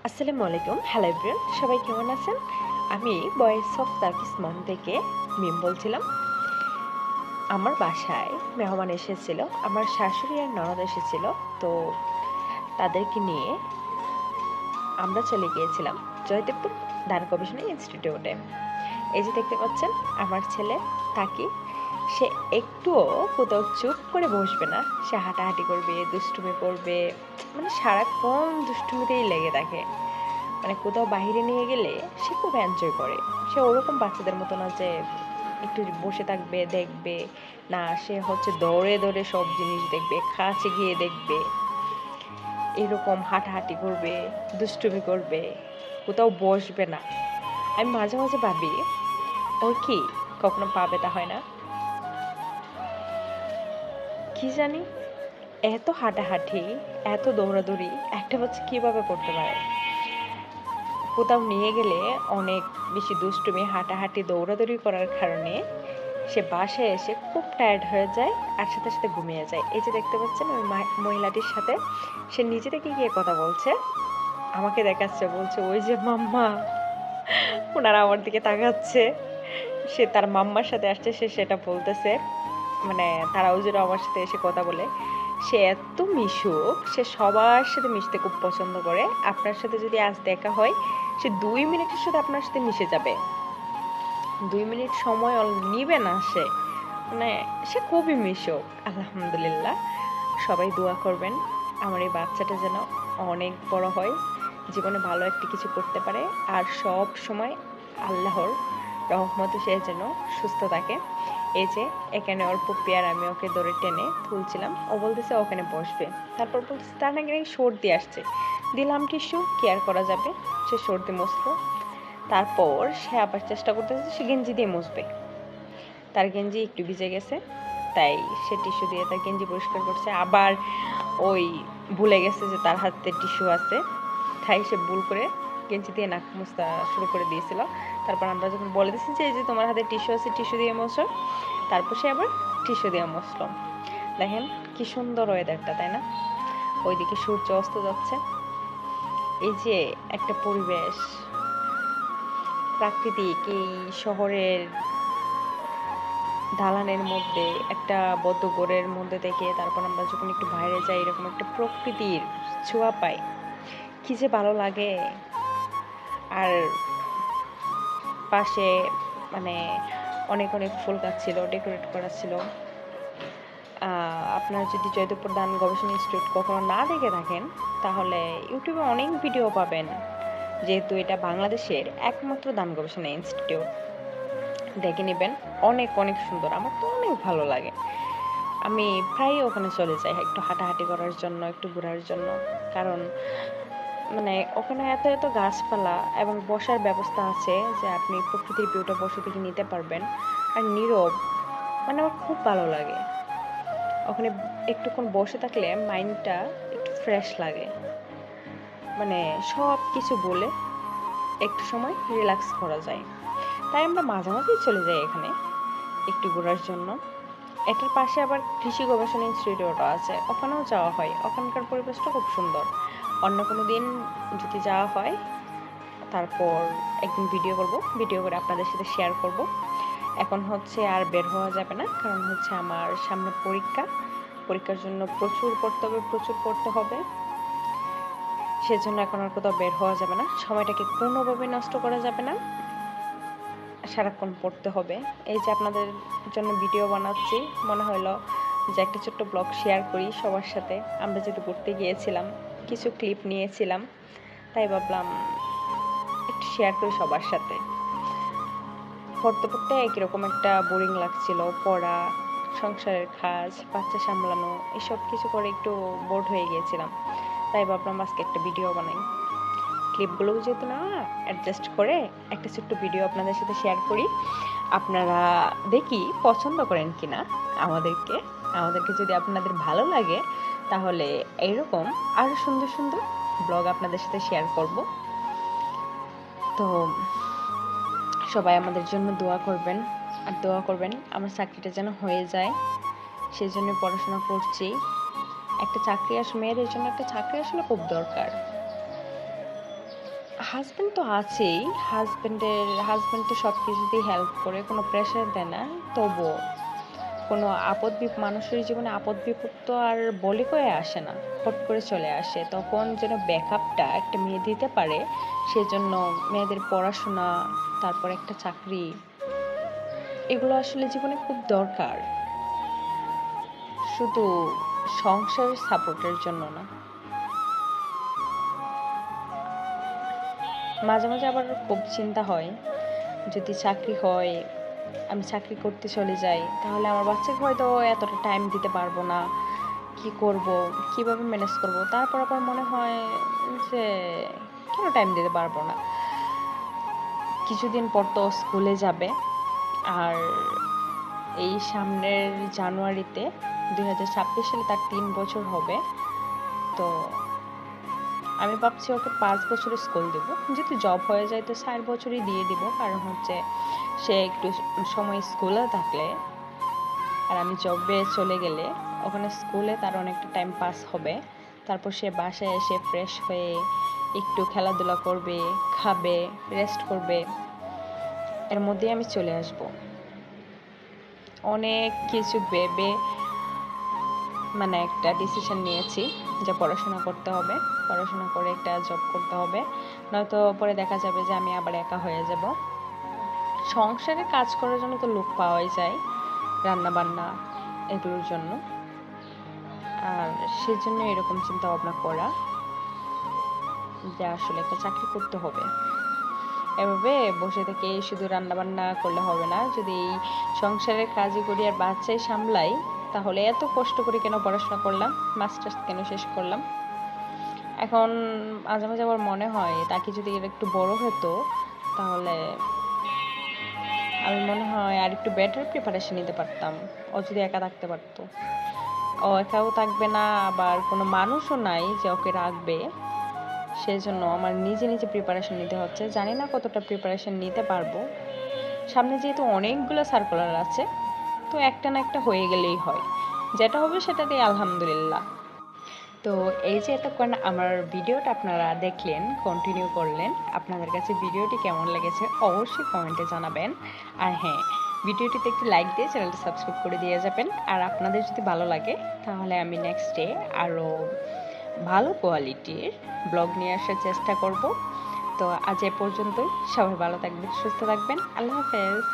আসসালামু আলাইকুম। Hello everyone, সবাই কেমন আছেন? আমি ভয়েস অফ তারকিস মম থেকে মিম বলছিলাম। আমার বাসায় মেহমান এসেছিল, আমার শাশুড়ি আর ননদ এসেছিল। তো তাদেরকে নিয়ে আমরা চলে গিয়েছিলাম জয়দেবপুর ধান গবেষণা ইনস্টিটিউটে। এই যে দেখতে পাচ্ছেন আমার ছেলে তাকি, সে একটুও কোথাও চুপ করে বসবে না। সে হাঁটাহাঁটি করবে, দুষ্টুমি করবে, মানে সারাক্ষণ দুষ্টুমিতেই লেগে থাকে। মানে কোথাও বাইরে নিয়ে গেলে সে খুব এনজয় করে। সে ওরকম বাচ্চাদের মতো না যে একটু বসে থাকবে দেখবে, না সে হচ্ছে দৌড়ে দৌড়ে সব জিনিস দেখবে, কাছে গিয়ে দেখবে, এরকম হাঁটাহাঁটি করবে, দুষ্টুমি করবে, কোথাও বসবে না। আমি মাঝে মাঝে ভাবি ওর কি কখনো পা ব্যথা হয় না, কি জানি। এত হাঁটাহাঁটি, এত দৌড়াদৌড়ি একটা বাচ্চা কিভাবে করতে পারে? কোথাও নিয়ে গেলে অনেক বেশি দুষ্টুমি, হাঁটাহাঁটি, দৌড়াদৌড়ি করার কারণে সে বাসায় এসে খুব টায়ার্ড হয়ে যায় আর সাথে সাথে ঘুমিয়ে যায়। এই যে দেখতে পাচ্ছেন ওই মহিলাটির সাথে সে নিজে থেকে গিয়ে কথা বলছে, আমাকে দেখাচ্ছে, বলছে ওই যে মাম্মা। ওনারা আমার দিকে তাকাচ্ছে, সে তার মাম্মার সাথে আসছে, সে সেটা বলতেছে। মানে তারাও যেন আমার সাথে এসে কথা বলে। সে এত মিশুক, সে সবার সাথে মিশতে খুব পছন্দ করে। আপনার সাথে যদি আজ দেখা হয়, সে 2 মিনিটের সাথে আপনার সাথে মিশে যাবে। 2 মিনিট সময় নিবে না সে। মানে সে খুবই মিশুক। আলহামদুলিল্লাহ, সবাই দোয়া করবেন আমার এই বাচ্চাটা যেন অনেক বড় হয়, জীবনে ভালো একটা কিছু করতে পারে, আর সব সময় আল্লাহর রহমতে সে যেন সুস্থ থাকে। এই যে এখানে ওর পুপ্পি আর আমি ওকে ধরে টেনে তুলছিলাম, ও বলতেছে ওখানে বসবে। তারপর বলতেছে তার নাকি সর্দি আসছে, দিলাম টিস্যু, কেয়ার করা যাবে। সে সর্দি মুছলো, তারপর সে আবার চেষ্টা করতেছে সে গেঞ্জি দিয়ে মুছবে। তার গেঞ্জি একটু ভিজে গেছে, তাই সে টিস্যু দিয়ে তার গেঞ্জি পরিষ্কার করছে। আবার ওই ভুলে গেছে যে তার হাতে টিস্যু আছে, তাই সে ভুল করে গেঞ্জি দিয়ে নাক মুছতে শুরু করে দিয়েছিল। তারপর আমরা যখন বলে দিচ্ছি যে এই যে তোমার হাতে টিস্যু আছে, টিস্যু দিয়ে মোছো, তারপর সে আবার টিস্যু দিয়ে মুছল। দেখেন কি সুন্দর ওয়েদারটা, তাই না? ওইদিকে সূর্য অস্ত যাচ্ছে। এই যে একটা পরিবেশ, প্রাকৃতিক, এই শহরের দালানের মধ্যে একটা বদ্ধ ঘরের মধ্যে থেকে তারপর আমরা যখন একটু বাইরে যাই, এরকম একটা প্রকৃতির ছোঁয়া পাই, কি যে ভালো লাগে। আর পাশে মানে অনেক অনেক ফুল গাছ ছিল, ডেকোরেট করা ছিল। আপনারা যদি জয়দেবপুর ধান গবেষণা ইনস্টিটিউট কখনো না দেখে থাকেন, তাহলে ইউটিউবে অনেক ভিডিও পাবেন, যেহেতু এটা বাংলাদেশের একমাত্র ধান গবেষণা ইনস্টিটিউট। দেখে নেবেন, অনেক অনেক সুন্দর, আমার তো অনেক ভালো লাগে। আমি প্রায়ই ওখানে চলে যাই একটু হাঁটাহাঁটি করার জন্য, একটু ঘোরার জন্য। কারণ মানে ওখানে এত এত গাছপালা এবং বসার ব্যবস্থা আছে যে আপনি প্রকৃতির ভিউটা বসে থেকে নিতে পারবেন। আর নীরব, মানে আমার খুব ভালো লাগে ওখানে একটুক্ষণ বসে থাকলে। মাইন্ডটা একটু ফ্রেশ লাগে, মানে সব কিছু বলে একটু সময় রিল্যাক্স করা যায়। তাই আমরা মাঝে মাঝেই চলে যাই এখানে একটু ঘোরার জন্য। এটার পাশে আবার কৃষি গবেষণা ইনস্টিটিউটও আছে, ওখানেও যাওয়া হয়। ওখানকার পরিবেশটা খুব সুন্দর। অন্য কোনো দিন যদি যাওয়া হয়, তারপর একদিন ভিডিও করব, ভিডিও করে আপনাদের সাথে শেয়ার করব। এখন হচ্ছে আর বের হওয়া যাবে না, কারণ হচ্ছে আমার সামনে পরীক্ষা। পরীক্ষার জন্য প্রচুর পড়তে হবে, প্রচুর পড়তে হবে। সেজন্য এখন আর কোথাও বের হওয়া যাবে না, সময়টাকে কোনোভাবে নষ্ট করা যাবে না, সারাক্ষণ পড়তে হবে। এই যে আপনাদের জন্য ভিডিও বানাচ্ছি, মনে হলো যে একটা ছোট্ট ব্লগ শেয়ার করি সবার সাথে। আমরা যেহেতু ঘুরতে গিয়েছিলাম, কিছু ক্লিপ নিয়েছিলাম, তাই ভাবলাম একটু শেয়ার করি সবার সাথে। পড়তে পড়তে একরকম একটা বোরিং লাগছিল, পড়া, সংসারের কাজ, বাচ্চা সামলানো, এসব কিছু করে একটু বোর্ড হয়ে গিয়েছিলাম। তাই ভাবলাম আজকে একটা ভিডিও বানাই। ক্লিপগুলো যেহেতু না অ্যাডজাস্ট করে একটা ছোট্ট ভিডিও আপনাদের সাথে শেয়ার করি। আপনারা দেখি পছন্দ করেন কিনা আমাদেরকে। আমাদেরকে যদি আপনাদের ভালো লাগে, তাহলে এইরকম আরও সুন্দর সুন্দর ব্লগ আপনাদের সাথে শেয়ার করব। তো সবাই আমাদের জন্য দোয়া করবেন, আর দোয়া করবেন আমার চাকরিটা যেন হয়ে যায়। সেই জন্য পড়াশোনা করছি। একটা চাকরি মেয়েদের জন্য একটা চাকরি আসলে খুব দরকার। হাসব্যান্ড তো আছেই। হাসব্যান্ড তো সব কিছুতেই হেল্প করে, কোনো প্রেশার দেয় না। তবুও কোনো মানুষের জীবনে আপদ বিপদ তো আর বলে কয়ে আসে না, হট করে চলে আসে। তখন যেন ব্যাকআপটা একটা মেয়ে দিতে পারে, সেজন্য মেয়েদের পড়াশোনা, তারপর একটা চাকরি, এগুলো আসলে জীবনে খুব দরকার, শুধু সংসারের সাপোর্টের জন্য না। মাঝে মাঝে আবার খুব চিন্তা হয়, যদি চাকরি হয়, আমি চাকরি করতে চলে যাই, তাহলে আমার বাচ্চাকে হয়তো এতটা টাইম দিতে পারবো না। কি করব, কিভাবে ম্যানেজ করব? তারপর আবার মনে হয় যে কেন টাইম দিতে পারবো না? কিছুদিন পর তো স্কুলে যাবে, আর এই সামনের জানুয়ারিতে 2026 সালে তার 3 বছর হবে। তো আমি ভাবছি ওকে 5 বছরের স্কুল দেবো। যদি জব হয়ে যায় তো 4 বছরই দিয়ে দিব, কারণ হচ্ছে সে একটু সময় স্কুলে থাকলে আর আমি জবে চলে গেলে ওখানে স্কুলে তার অনেকটা টাইম পাস হবে। তারপর সে বাসায় এসে ফ্রেশ হয়ে একটু খেলাধুলা করবে, খাবে, রেস্ট করবে, এর মধ্যেই আমি চলে আসব। অনেক কিছু ভেবে মানে একটা ডিসিশন নিয়েছি যে পড়াশোনা করতে হবে, পড়াশোনা করে একটা জব করতে হবে, নয়তো পরে দেখা যাবে যে আমি আবার একা হয়ে যাব। সংসারে কাজ করার জন্য তো লোক পাওয়াই যায়, রান্না বান্না এগুলোর জন্য। আর সেজন্য এরকম চিন্তা ভাবনা করা যে আসলে একটা চাকরি করতে হবে। এভাবে বসে থেকে শুধু রান্না বান্না করলে হবে না। যদি এই সংসারের কাজই করি আর বাচ্চাই সামলাই, তাহলে এত কষ্ট করে কেন পড়াশোনা করলাম, মাস্টার্স কেন শেষ করলাম? এখন মাঝে মাঝে আবার মনে হয় তাকে যদি এর একটু বড় হতো, তাহলে আমি মনে হয় আর একটু বেটার প্রিপারেশন নিতে পারতাম। ও যদি একা থাকতে পারতো। ও একাও থাকবে না, আবার কোনো মানুষও নাই যে ওকে রাখবে। সেজন্য আমার নিজে নিজে প্রিপারেশন নিতে হচ্ছে। জানি না কতটা প্রিপারেশন নিতে পারবো। সামনে যেহেতু অনেকগুলো সার্কুলার আছে, তো একটা না একটা হয়ে গেলেই হয়। যেটা হবে সেটা দিয়ে আলহামদুলিল্লাহ। তো এই যে এতক্ষণ আমার ভিডিওটা আপনারা দেখলেন, কন্টিনিউ করলেন, আপনাদের কাছে ভিডিওটি কেমন লেগেছে অবশ্যই কমেন্টে জানাবেন। আর হ্যাঁ, ভিডিওটিতে একটু লাইক দিয়ে চ্যানেলটি সাবস্ক্রাইব করে দিয়ে যাবেন। আর আপনাদের যদি ভালো লাগে তাহলে আমি নেক্সট ডে আরও ভালো কোয়ালিটির ব্লগ নিয়ে আসার চেষ্টা করব। তো আজ এ পর্যন্তই। সবাই ভালো থাকবেন, সুস্থ থাকবেন। আল্লাহ হাফেজ।